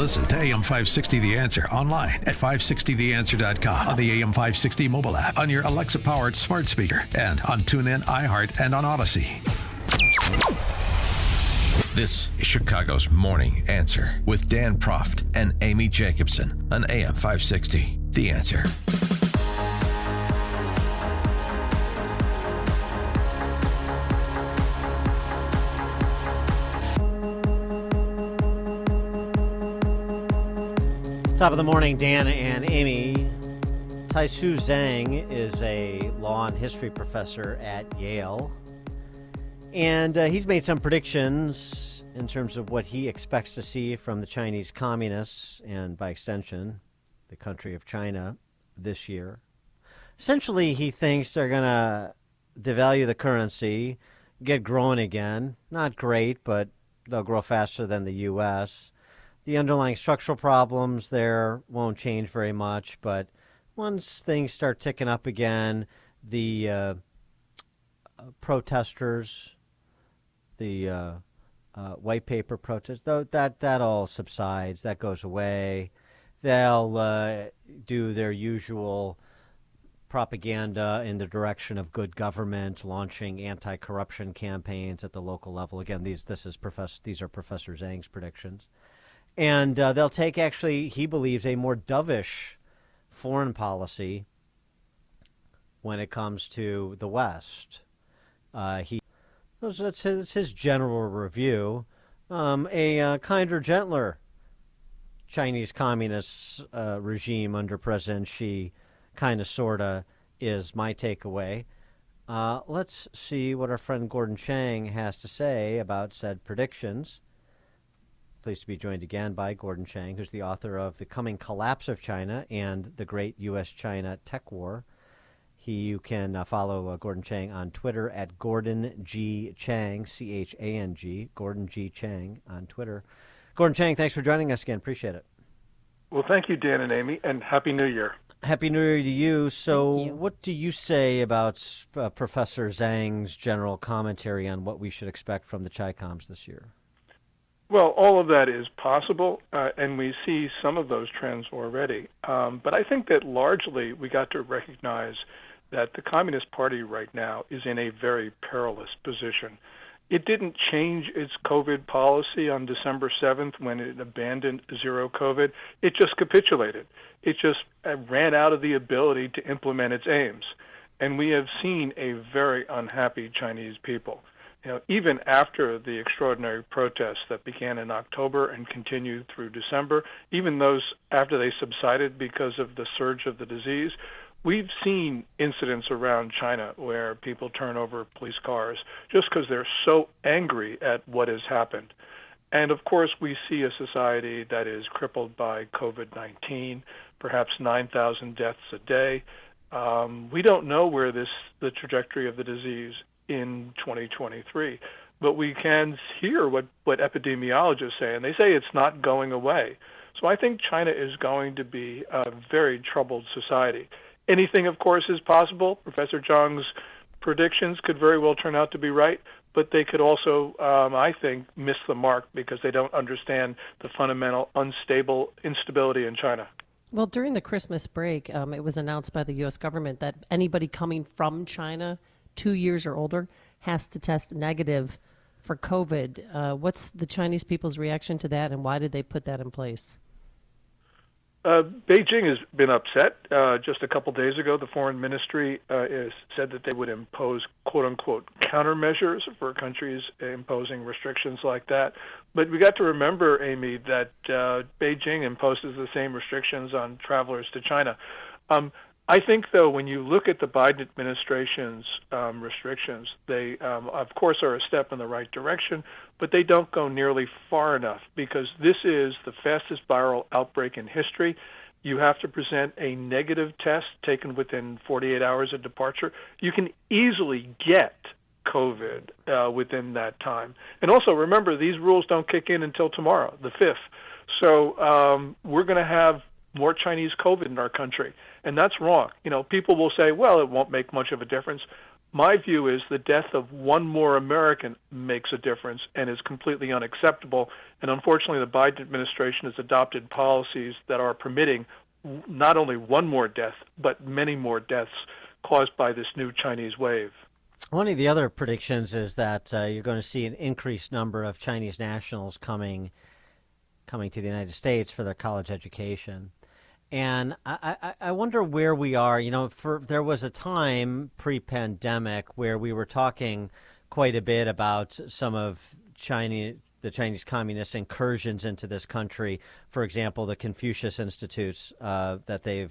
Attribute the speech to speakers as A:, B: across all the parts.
A: Listen to AM 560 The Answer online at 560theanswer.com, on the AM 560 mobile app, on your Alexa-powered smart speaker, and on TuneIn, iHeart, and on Odyssey. This is Chicago's Morning Answer with Dan Proft and Amy Jacobson on AM 560 The Answer.
B: Top of the morning, Dan and Amy. Tai-Su Zhang is a law and history professor at Yale. And he's made some predictions in terms of what he expects to see from the Chinese communists and, by extension, the country of China this year. Essentially, he thinks they're going to devalue the currency, get growing again. Not great, but they'll grow faster than the U.S. The underlying structural problems there won't change very much, but once things start ticking up again, the protesters, the white paper protests, that all subsides, that goes away. They'll do their usual propaganda in the direction of good government, launching anti-corruption campaigns at the local level. Again, these are Professor Zhang's predictions. And they'll take, actually, he believes, a more dovish foreign policy when it comes to the West. That's his general review. A kinder, gentler Chinese Communist regime under President Xi kind of, sort of, is my takeaway. Let's see what our friend Gordon Chang has to say about said predictions. Pleased to be joined again by Gordon Chang, who's the author of The Coming Collapse of China and the Great U.S.-China Tech War. You can follow Gordon Chang on Twitter at Gordon G. Chang, C-H-A-N-G, Gordon G. Chang on Twitter. Gordon Chang, thanks for joining us again. Appreciate it.
C: Well, thank you, Dan and Amy, and Happy New Year.
B: Happy New Year to you. So what do you say about Professor Zhang's general commentary on what we should expect from the Chi-Coms this year?
C: Well, all of that is possible, and we see some of those trends already. But I think that largely we got to recognize that the Communist Party right now is in a very perilous position. It didn't change its COVID policy on December 7th when it abandoned zero COVID. It just capitulated. It just ran out of the ability to implement its aims. And we have seen a very unhappy Chinese people. Even after the extraordinary protests that began in October and continued through December, even those after they subsided because of the surge of the disease, we've seen incidents around China where people turn over police cars just because they're so angry at what has happened. And of course, we see a society that is crippled by COVID-19, perhaps 9,000 deaths a day. We don't know where the trajectory of the disease in 2023, but we can hear what epidemiologists say, and they say it's not going away. So I think China is going to be a very troubled society. Anything, of course, is possible. Professor Zhang's predictions could very well turn out to be right, but they could also, I think, miss the mark because they don't understand the fundamental instability in China.
D: Well, during the Christmas break, it was announced by the U.S. government that anybody coming from China 2 years or older has to test negative for COVID. What's the Chinese people's reaction to that, and why did they put that in place?
C: Beijing has been upset. Just a couple days ago, the foreign ministry said that they would impose, quote-unquote, countermeasures for countries imposing restrictions like that. But we got to remember, Amy, that Beijing imposes the same restrictions on travelers to China. I think, though, when you look at the Biden administration's restrictions, they, of course, are a step in the right direction, but they don't go nearly far enough because this is the fastest viral outbreak in history. You have to present a negative test taken within 48 hours of departure. You can easily get COVID within that time. And also, remember, these rules don't kick in until tomorrow, the 5th. So we're going to have more Chinese COVID in our country. And that's wrong. People will say, well, it won't make much of a difference. My view is the death of one more American makes a difference and is completely unacceptable. And unfortunately, the Biden administration has adopted policies that are permitting not only one more death, but many more deaths caused by this new Chinese wave.
B: One of the other predictions is that you're going to see an increased number of Chinese nationals coming to the United States for their college education. And I wonder where we are. There was a time pre-pandemic where we were talking quite a bit about some of the Chinese communist incursions into this country. For example, the Confucius Institutes that they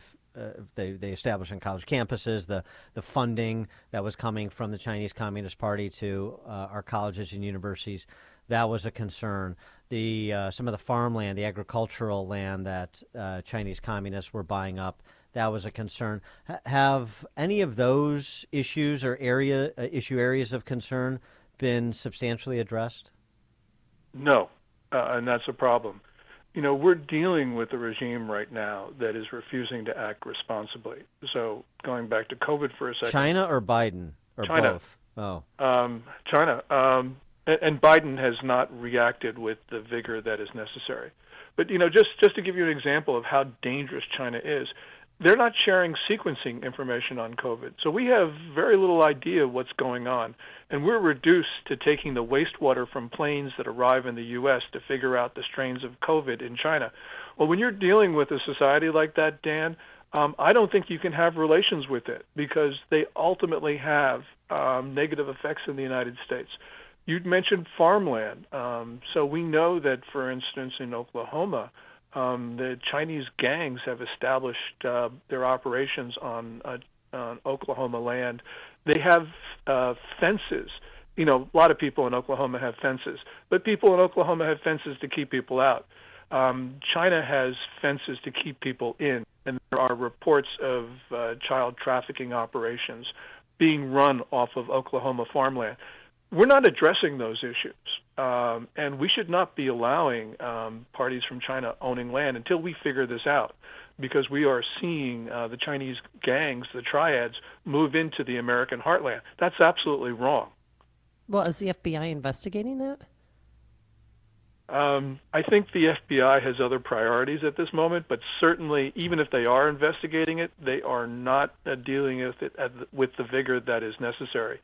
B: established on college campuses, the funding that was coming from the Chinese Communist Party to our colleges and universities. That was a concern. Some of the farmland, the agricultural land that Chinese communists were buying up, that was a concern. Have any of those issues or areas of concern been substantially addressed?
C: No, and that's a problem. We're dealing with a regime right now that is refusing to act responsibly. So going back to COVID for a second.
B: China or Biden? Or
C: China.
B: Both? Oh.
C: China. And Biden has not reacted with the vigor that is necessary. But, just to give you an example of how dangerous China is, they're not sharing sequencing information on COVID. So we have very little idea what's going on. And we're reduced to taking the wastewater from planes that arrive in the U.S. to figure out the strains of COVID in China. Well, when you're dealing with a society like that, Dan, I don't think you can have relations with it because they ultimately have negative effects in the United States. You'd mentioned farmland. So we know that, for instance, in Oklahoma, the Chinese gangs have established their operations on Oklahoma land. They have fences. A lot of people in Oklahoma have fences, but people in Oklahoma have fences to keep people out. China has fences to keep people in, and there are reports of child trafficking operations being run off of Oklahoma farmland. We're not addressing those issues, and we should not be allowing parties from China owning land until we figure this out, because we are seeing the Chinese gangs, the triads, move into the American heartland. That's absolutely wrong.
D: Well, is the FBI investigating that?
C: I think the FBI has other priorities at this moment, but certainly, even if they are investigating it, they are not dealing with it with the vigor that is necessary.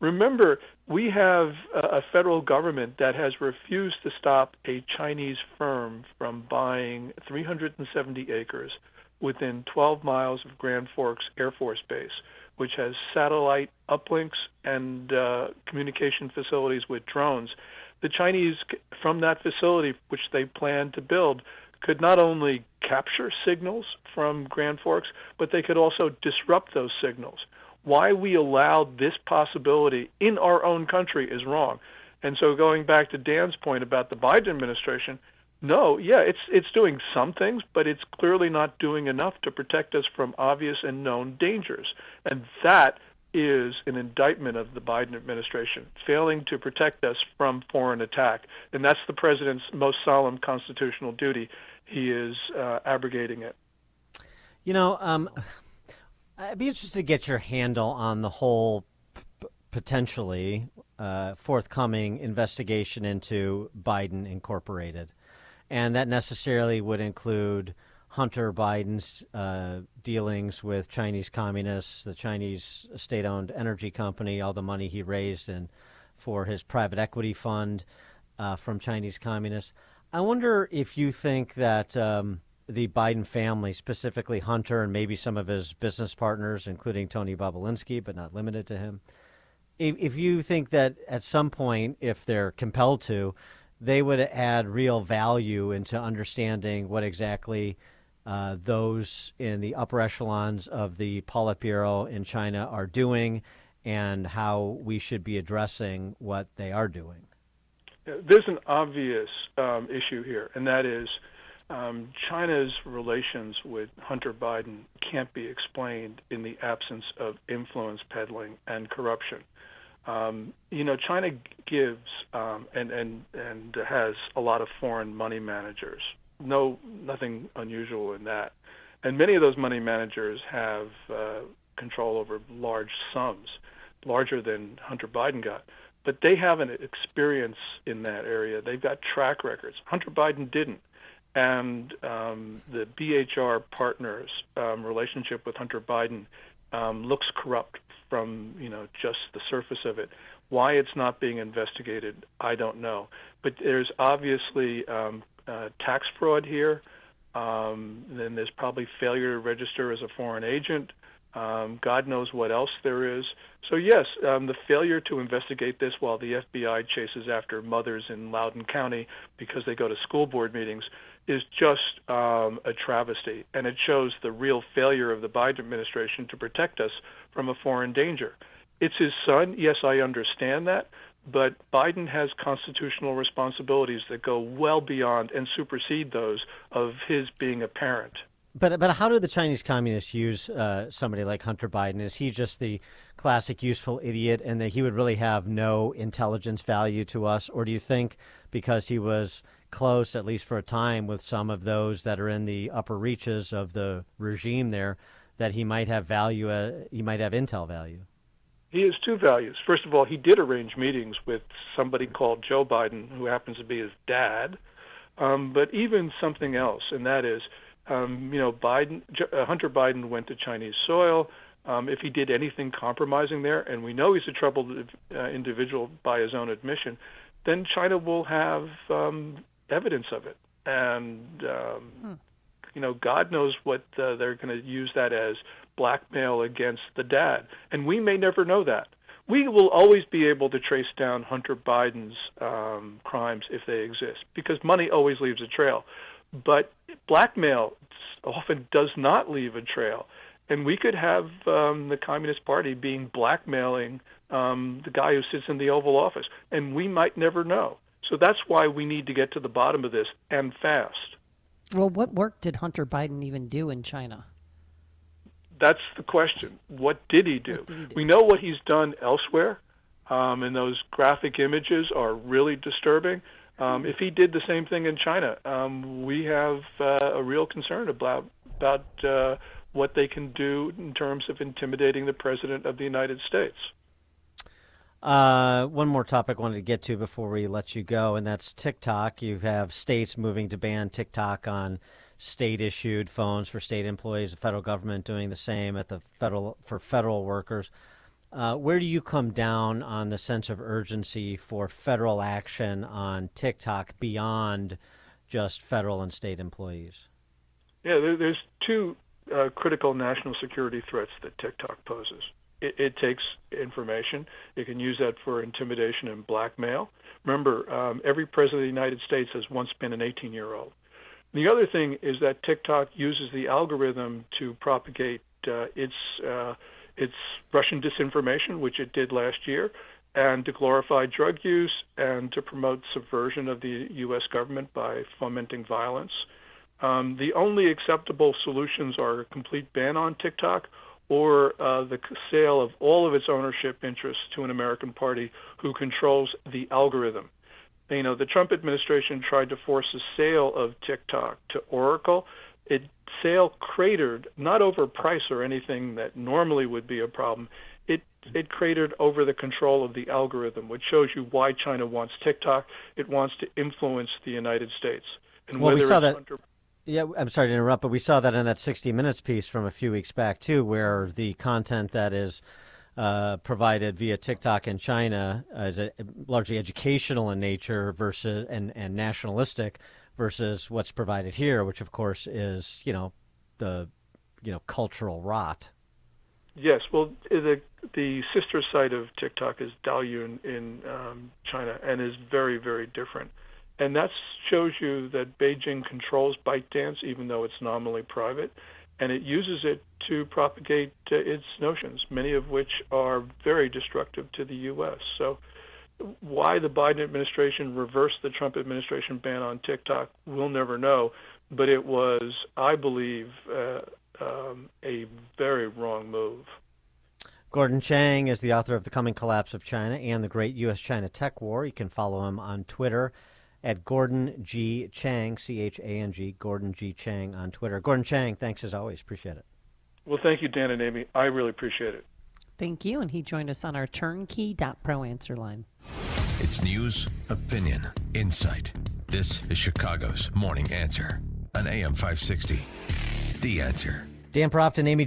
C: Remember, we have a federal government that has refused to stop a Chinese firm from buying 370 acres within 12 miles of Grand Forks Air Force Base, which has satellite uplinks and communication facilities with drones. The Chinese, from that facility, which they plan to build, could not only capture signals from Grand Forks, but they could also disrupt those signals. Why we allowed this possibility in our own country is wrong. And so going back to Dan's point about the Biden administration, it's doing some things, but it's clearly not doing enough to protect us from obvious and known dangers. And that is an indictment of the Biden administration, failing to protect us from foreign attack. And that's the president's most solemn constitutional duty. He is abrogating it.
B: I'd be interested to get your handle on the whole potentially forthcoming investigation into Biden Incorporated. And that necessarily would include Hunter Biden's dealings with Chinese communists, the Chinese state-owned energy company, all the money he raised for his private equity fund from Chinese communists. I wonder if you think that the Biden family, specifically Hunter and maybe some of his business partners, including Tony Bobulinski, but not limited to him, if you think that at some point, if they're compelled to, they would add real value into understanding what exactly those in the upper echelons of the Politburo in China are doing and how we should be addressing what they are doing.
C: There's an obvious issue here, and that is China's relations with Hunter Biden can't be explained in the absence of influence peddling and corruption. China gives and has a lot of foreign money managers. Nothing unusual in that. And many of those money managers have control over large sums. larger than Hunter Biden got. But they have an experience in that area. They've got track records. Hunter Biden didn't. And the BHR partners' relationship with Hunter Biden looks corrupt from just the surface of it. Why it's not being investigated, I don't know. But there's obviously tax fraud here. Then there's probably failure to register as a foreign agent. God knows what else there is. So yes, the failure to investigate this while the FBI chases after mothers in Loudoun County because they go to school board meetings is just a travesty, and it shows the real failure of the Biden administration to protect us from a foreign danger. It's his son, yes, I understand that, but Biden has constitutional responsibilities that go well beyond and supersede those of his being a parent.
B: But how do the Chinese communists use somebody like Hunter Biden? Is he just the classic useful idiot and that he would really have no intelligence value to us? Or do you think because he was close, at least for a time, with some of those that are in the upper reaches of the regime there, that he might have value, he might have intel value?
C: He has two values. First of all, he did arrange meetings with somebody called Joe Biden, who happens to be his dad, but even something else, and that is, Hunter Biden went to Chinese soil. If he did anything compromising there, and we know he's a troubled individual by his own admission, then China will have evidence of it. And, God knows what they're going to use that as blackmail against the dad. And we may never know that. We will always be able to trace down Hunter Biden's crimes if they exist, because money always leaves a trail. But blackmail often does not leave a trail. And we could have the Communist Party being blackmailing the guy who sits in the Oval Office, and we might never know. So that's why we need to get to the bottom of this, and fast.
D: Well, what work did Hunter Biden even do in China?
C: That's the question. What did he do? We know what he's done elsewhere, and those graphic images are really disturbing. If he did the same thing in China, we have a real concern about what they can do in terms of intimidating the President of the United States.
B: One more topic I wanted to get to before we let you go, and that's TikTok. You have states moving to ban TikTok on state-issued phones for state employees, the federal government doing the same at the for federal workers. Where do you come down on the sense of urgency for federal action on TikTok beyond just federal and state employees?
C: Yeah, there's two critical national security threats that TikTok poses. It takes information. It can use that for intimidation and blackmail. Remember, every president of the United States has once been an 18-year-old. The other thing is that TikTok uses the algorithm to propagate its Russian disinformation, which it did last year, and to glorify drug use and to promote subversion of the U.S. government by fomenting violence. The only acceptable solutions are a complete ban on TikTok or the sale of all of its ownership interests to an American party who controls the algorithm. The Trump administration tried to force a sale of TikTok to Oracle. Sale cratered, not over price or anything that normally would be a problem. It cratered over the control of the algorithm, which shows you why China wants TikTok. It wants to influence the United States. And
B: well, we saw that. Yeah, I'm sorry to interrupt, but we saw that in that 60 Minutes piece from a few weeks back, too, where the content that is provided via TikTok in China is largely educational in nature versus and nationalistic versus what's provided here, which, of course, is, the cultural rot.
C: Yes, well, the sister site of TikTok is Douyin in China and is very, very different. And that shows you that Beijing controls ByteDance, even though it's nominally private, and it uses it to propagate its notions, many of which are very destructive to the U.S. So why the Biden administration reversed the Trump administration ban on TikTok, we'll never know. But it was, I believe, a very wrong move.
B: Gordon Chang is the author of The Coming Collapse of China and the Great U.S.-China Tech War. You can follow him on Twitter at Gordon G. Chang, C-H-A-N-G, Gordon G. Chang on Twitter. Gordon Chang, thanks as always. Appreciate it.
C: Well, thank you, Dan and Amy. I really appreciate it.
D: Thank you. And he joined us on our turnkey.pro answer line.
E: It's news, opinion, insight. This is Chicago's Morning Answer on AM 560. The Answer.
B: Dan Proft and Amy